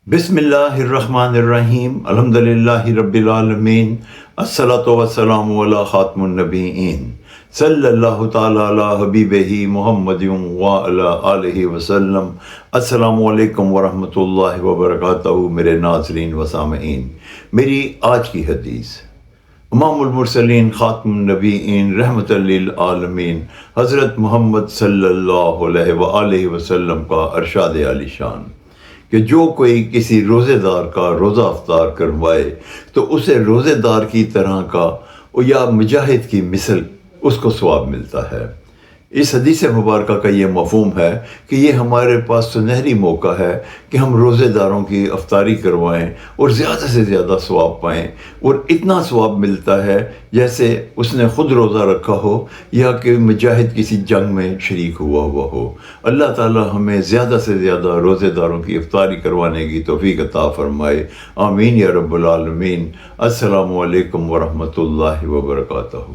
بسم اللہ الرحمن الرحیم الحمد للہ رب العالمین الصلاۃ والسلام علی خاتم النبیین صلی اللہ تعالی علی حبیبہ محمد وعلی آلہ وسلم۔ السلام علیکم ورحمۃ اللہ وبرکاتہ میرے ناظرین و سامعین۔ میری آج کی حدیث امام المرسلین خاتم النبیین رحمۃ للعالمین حضرت محمد صلی اللہ علیہ وآلہ وسلم کا ارشاد عالی شان کہ جو کوئی کسی روزے دار کا روزہ افطار کروائے تو اسے روزے دار کی طرح کا یا مجاہد کی مثل اس کو ثواب ملتا ہے۔ اس حدیث مبارکہ کا یہ مفہوم ہے کہ یہ ہمارے پاس سنہری موقع ہے کہ ہم روزے داروں کی افطاری کروائیں اور زیادہ سے زیادہ ثواب پائیں، اور اتنا ثواب ملتا ہے جیسے اس نے خود روزہ رکھا ہو یا کہ مجاہد کسی جنگ میں شریک ہوا ہو۔ اللہ تعالی ہمیں زیادہ سے زیادہ روزے داروں کی افطاری کروانے کی توفیق عطا فرمائے، آمین یا رب العالمین۔ السلام علیکم ورحمۃ اللہ وبرکاتہ۔